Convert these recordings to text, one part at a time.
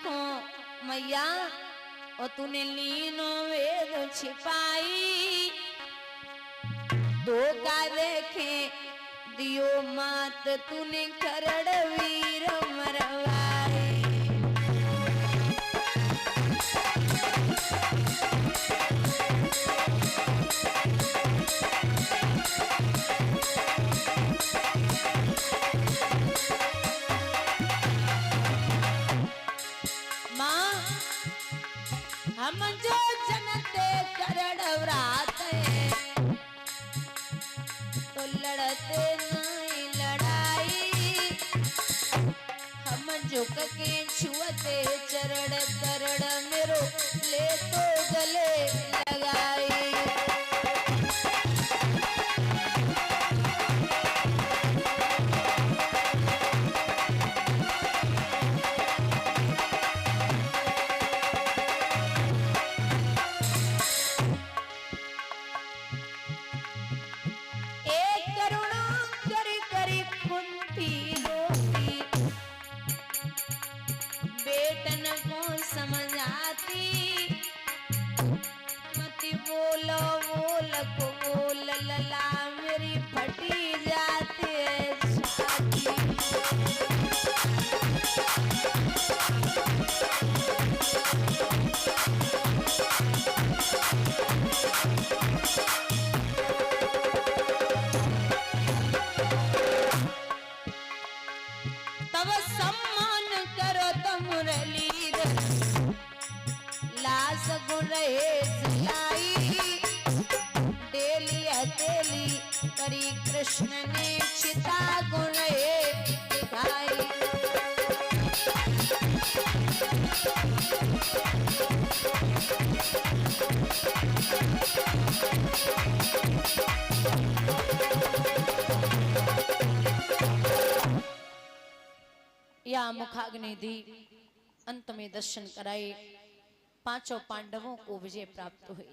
को मैया और तूने लीनो वेद छिपाई, धोखा देखे दियो मात तूने करड़ वीर मरवाई। माँ हम जो जनते करड़ व्राते तो लड़ते नहीं लड़ाई, हम झुक के छुअते चरण करड़ मेरो ले तो गले लगाई। बोलो बोल को बोल लला मेरी फटी जाती है छाती। तब सम्मान करो तो मुरली लाश गुण डेली हथेली करी कृष्ण ने चिता गुण दिखाई। या मुखाग्नि दी, अंत में दर्शन कराए, पांचों पांडवों को विजय प्राप्त हुई।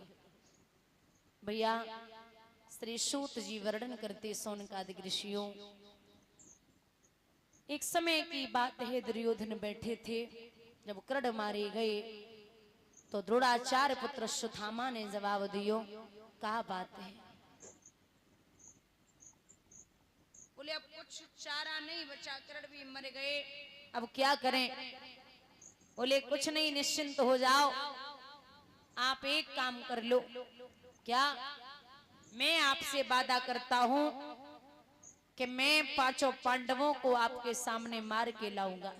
भैया श्री सूत जी वर्णन करते सोनकादिक ऋषियों, एक समय की बात है, दुर्योधन बैठे थे, जब कर्ण मारे गए तो द्रोणाचार्य पुत्र सुथामा ने जवाब दियो, कहा बात है? बोले अब कुछ चारा नहीं बचा, कर्ण भी मर गए, अब क्या करें? बोले कुछ नहीं, निश्चिंत हो जाओ, आप एक काम कर लो। क्या? मैं आपसे वादा करता हूं कि मैं पांचों पांडवों को आपके सामने मार के लाऊंगा।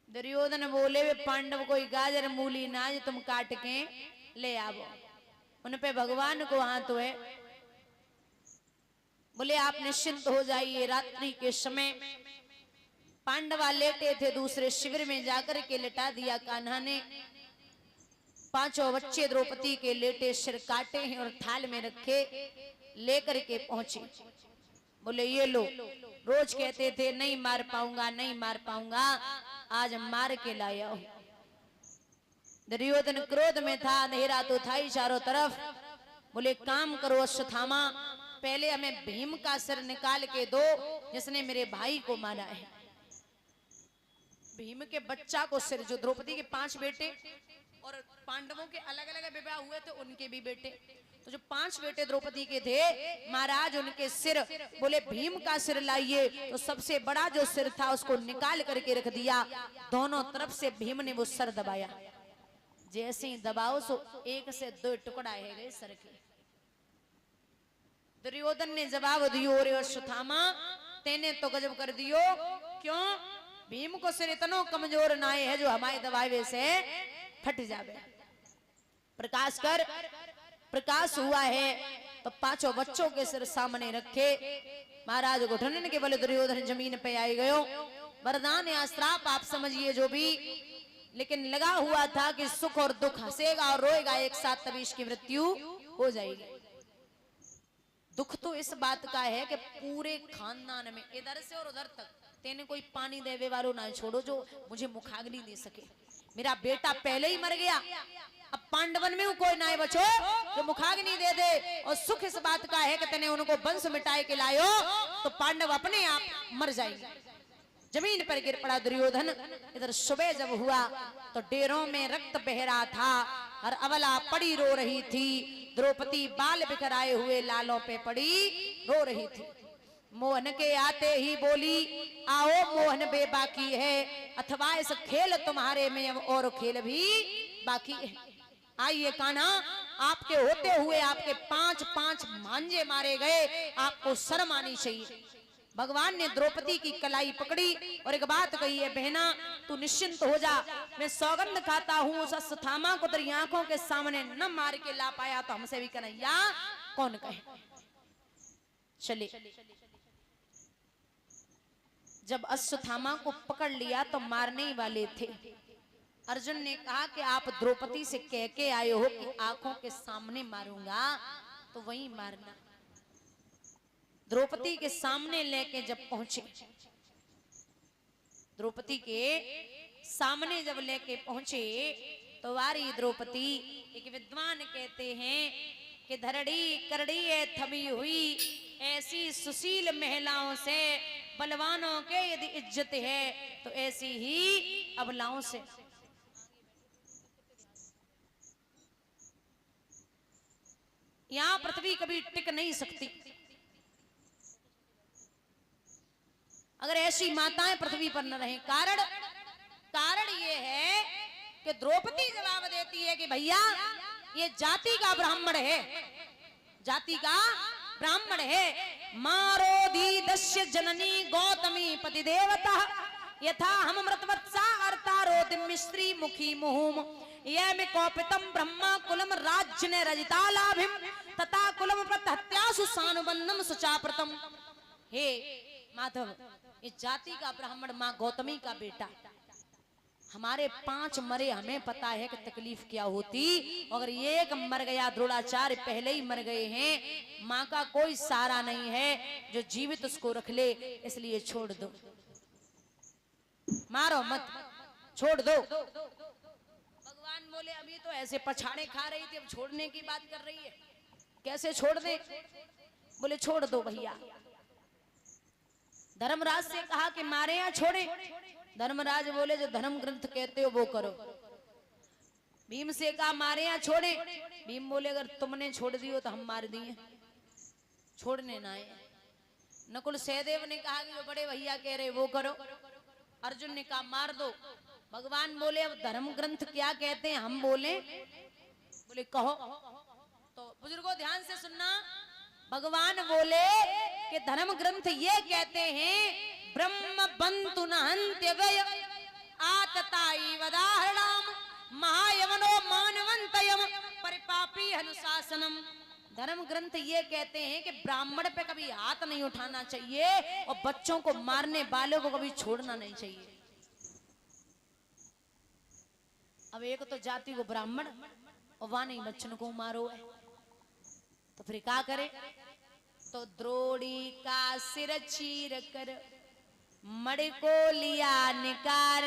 दुर्योधन बोले वे पांडव कोई गाजर मूली नाज तुम काट के ले आओ, उन पे भगवान को हाथ है। बोले आप निश्चिंत हो जाइए। रात्रि के समय पांडवा लेटे थे, दूसरे शिविर में जाकर के लेटा दिया कान्हा ने। पांचों बच्चे द्रौपदी के लेटे सिर काटे हैं और थाल में रखे लेकर के पहुंचे। बोले ये लो, रोज कहते थे नहीं मार पाऊंगा नहीं मार पाऊंगा, आज मार के लाया हूं। दुर्योधन क्रोध में था, अंधेरा तो था ही चारों तरफ। बोले काम करो अश्वत्थामा, पहले हमें भीम का सिर निकाल के दो जिसने मेरे भाई को मारा है। भीम के बच्चा को सिर, जो द्रौपदी के 5 बेटे और पांडवों के अलग अलग विवाह हुए थे उनके भी बेटे, तो जो 5 बेटे द्रौपदी के थे महाराज, उनके सिर बोले भीम का सिर लाइए। तो सबसे बड़ा जो सिर था उसको निकाल करके रख दिया, दोनों तरफ से भीम ने वो सर दबाया। जैसे ही दबाओ सो 1 से 2 टुकड़ा है गए सर के। दुर्योधन ने जवाब दियो, रे अश्वत्थामा तेने तो गजब कर दियो, क्यों? भीम को सिर इतना कमजोर ना है जो हमारे दबावे से फट जावे। प्रकाश कर। प्रकाश हुआ है तो पांचों बच्चों के सिर सामने रखे महाराज घुटने के बल दुर्योधन जमीन पे आई गयो। वरदान या श्राप आप समझिए जो भी, लेकिन लगा हुआ था कि सुख और दुख, हंसेगा और रोएगा एक साथ, तभी इसकी मृत्यु हो जाएगी। दुख तो इस बात का है कि पूरे खानदान में इधर से और उधर तक तेने कोई पानी देवे वालों ना छोड़ो जो मुझे मुखाग्नि दे सके। मेरा बेटा पहले ही मर गया, अब पांडवन में कोई ना बचो जो मुखाग्नि दे दे। और सुख इस बात का है कि तेने उनको वंश मिटाए के लायो तो पांडव अपने आप मर जाएंगे। जमीन पर गिर पड़ा दुर्योधन। इधर सुबह जब हुआ तो डेरों में रक्त बह रहा था और अबला पड़ी रो रही थी। द्रौपदी बाल बिखराए हुए लालों पे पड़ी रो रही थी। मोहन के आते ही बोली, आओ मोहन बे बाकी है, अथवा इस खेल तुम्हारे में अब और खेल भी बाकी है। आइए कान्हा, आपके होते हुए आपके 5-5 मांझे मारे गए, आपको शर्म आनी चाहिए। भगवान ने द्रौपदी की कलाई पकड़ी और एक बात कही है, बहना तू निश्चिंत हो जा, मैं सौगंध खाता हूं उस अश्वत्थामा को तेरी आंखों के सामने न मार के ला पाया तो हमसे भी कन्हैया कौन कहे। चले जब अश्वत्थामा को पकड़ लिया तो मारने ही वाले थे। अर्जुन ने कहा कि आप द्रौपदी से कह के आए हो कि आंखों के सामने मारूंगा, तो वहीं मारना। द्रौपदी के सामने लेके जब पहुंचे, द्रौपदी के सामने जब लेके पहुंचे तो वारी द्रौपदी, एक विद्वान कहते हैं कि धरड़ी करड़ी है थमी हुई, ऐसी सुशील महिलाओं से बलवानों के यदि इज्जत है तो ऐसी ही अबलाओं से। यहां पृथ्वी कभी टिक नहीं सकती अगर ऐसी माताएं पृथ्वी पर न रहे। कारण ये है कि द्रौपदी जवाब देती है कि भैया ये जाति का ब्राह्मण है, जाति का ब्राह्मण है। मारो दी दस्य जननी गौतमी पति देवता यथा हम मृतवत्सा अर्तारो दिम्यश्री मुखी मुहुम ये में कौपितम ब्रह्मा कुलम राज्य ने रजितालाभिम तथा कुलम प्रत्यहत्यासु सानुबंधम सुचाप्रतम। हे माधव, ये जाति का ब्राह्मण मां गौतमी का बेटा, हमारे 5 मरे, हमें पता है कि तकलीफ क्या होती। अगर एक मर गया, द्रोणाचार्य पहले ही मर गए हैं, माँ का कोई सहारा नहीं है जो जीवित उसको रख ले, इसलिए छोड़ दो, मारो मत, छोड़ दो। भगवान बोले अभी तो ऐसे पछाड़े खा रही थी, अब छोड़ने की बात कर रही है, कैसे छोड़ दे? बोले छोड़ दो भैया। धर्मराज से कहा कि मारे या छोड़े? धर्मराज बोले जो धर्म ग्रंथ कहते हो वो करो। भीम से कहा मारे या छोड़े? भीम बोले अगर तुमने छोड़ दियो तो हम मार दिए, छोड़ने ना है। नकुल सहदेव ने कहा कि जो बड़े भैया कह रहे वो करो। अर्जुन ने कहा मार दो। भगवान बोले अब धर्म ग्रंथ क्या कहते हैं हम बोले? बोले कहो। तो बुजुर्गों ध्यान से सुनना, भगवान बोले कि धर्म ग्रंथ ये कहते हैं ब्रह्म बंतु नहंत्यव्यय आतताई वदाहरणम महायवनो मानवंतयम परिपापी अनुशासनम। धर्म ग्रंथ ये कहते हैं कि ब्राह्मण पे कभी हाथ नहीं उठाना चाहिए और बच्चों को मारने वालों को कभी छोड़ना नहीं चाहिए। अब एक तो जाति को ब्राह्मण और वाणी बच्चन को मारो है, तो फिर क्या करे? तो द्रोणी का सिर चीर कर मड़ को लिया निकार,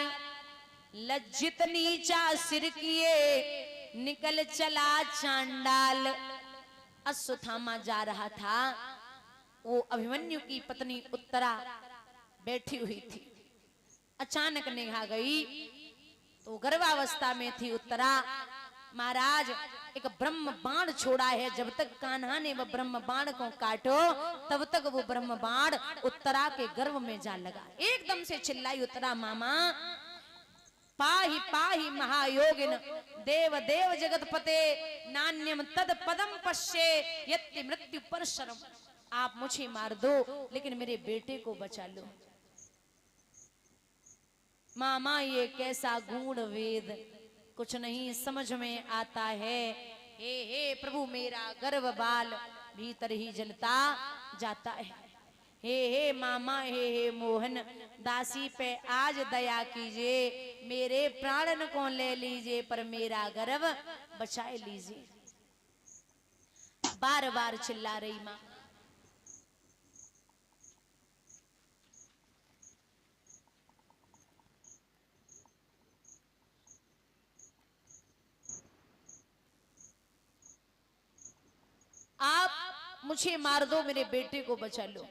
लज्जित नीचा सिर किए निकल चला चांडाल। अश्वत्थामा जा रहा था, वो अभिमन्यु की पत्नी उत्तरा बैठी हुई थी, अचानक निगाह गई तो गर्भावस्था में थी उत्तरा। महाराज एक ब्रह्म बाण छोड़ा है, जब तक कान्हा ने वह ब्रह्म बाण को काटो तब तक वो ब्रह्म बाण उत्तरा के गर्भ में जा लगा। एकदम से चिल्लाई उत्तरा, मामा पाहि पाहि महायोगिन देव देव जगतपते नान्यम तद पदम पश्ये यत्ति मृत्यु परशरम। आप मुझे मार दो लेकिन मेरे बेटे को बचा लो। मामा ये कैसा गूढ़ वेद, कुछ नहीं समझ में आता है। हे प्रभु मेरा गर्भ बाल भीतर ही जलता जाता है। हे मामा, हे मोहन, दासी पे आज दया कीजिए, मेरे प्राणन को ले लीजिए पर मेरा गर्भ बचाए लीजिए। बार बार चिल्ला रही मां। आप मुझे मार दो, मेरे बेटे को बचा लो।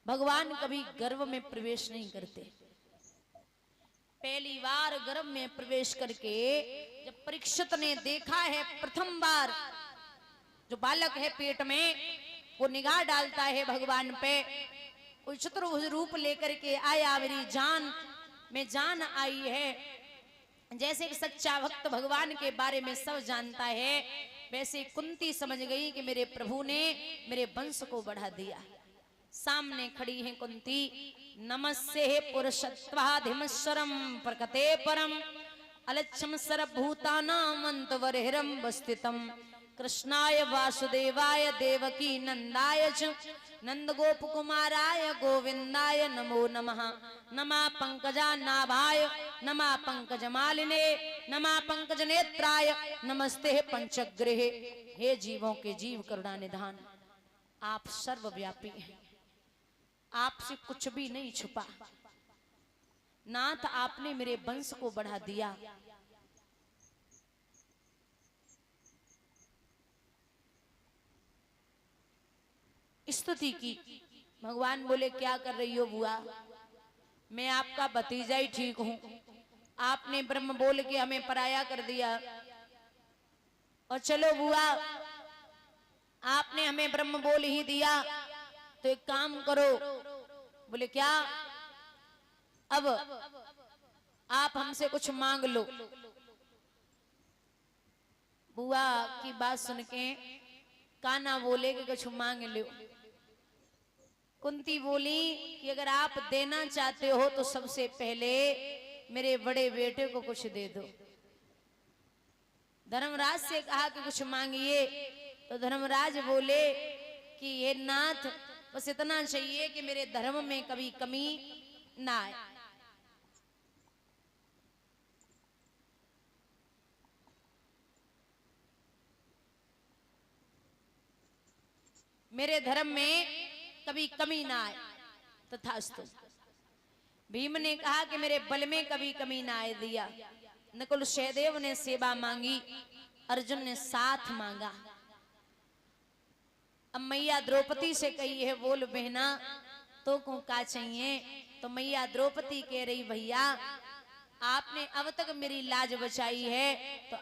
भगवान कभी गर्भ में प्रवेश नहीं करते। पहली बार गर्भ में प्रवेश करके जब परीक्षित ने देखा है, प्रथम बार जो बालक है पेट में, वो निगाह डालता है भगवान पे, कोई चतुर्भुज रूप लेकर के आया, मेरी जान में जान आई है। जैसे एक सच्चा भक्त भगवान के बारे में सब जानता है, वैसे कुंती समझ गई कि मेरे प्रभु ने मेरे वंश को बढ़ा दिया। सामने खड़ी है कुंती, नमस्ते पुरुषत्वाधिमश्वरम प्रकटे परम अलक्षम सर्वभूतानां अंतवरहिरं वस्थितम् कृष्णाय वासुदेवाय देवकी नंदाय च नंद गोप कुमाराय गोविंदाय नमो नमः। नमः पंकजानाभाय नमः पंकजमालिने नमः पंकज नेत्राय नमस्ते पंचग्रहे। हे जीवों के जीव करुणा निधान, आप सर्वव्यापी हैं, आपसे कुछ भी नहीं छुपा। नाथ आपने मेरे वंश को बढ़ा दिया। स्तुति की। भगवान बोले क्या कर रही हो बुआ, मैं आपका भतीजा ही ठीक हूं, आपने ब्रह्म बोल के हमें पराया कर दिया। और चलो बुआ, आपने हमें ब्रह्म बोल ही दिया तो एक काम करो। बोले क्या? अब आप हमसे कुछ मांग लो। बुआ की बात सुन के कान्हा बोले कि कुछ मांग लो। कुंती बोली कि अगर आप देना चाहते हो तो सबसे पहले मेरे बड़े बेटे को कुछ दे दो। धर्मराज से कहा कि कुछ मांगिए, तो धर्मराज बोले कि हे नाथ, बस इतना चाहिए कि मेरे धर्म में कभी कमी ना आए। मेरे धर्म में कभी कमी ना आए। तथास्तु। भीम ने कहा कि मेरे बल में कभी कमी ना आए दिया। नकुल सहदेव ने सेवा मांगी, अर्जुन ने साथ मांगा। अब मैया द्रौपदी से कही है, बोल बहना तो को का चाहिए? तो मैया द्रौपदी कह रही, भैया आपने अब तक मेरी लाज बचाई है तो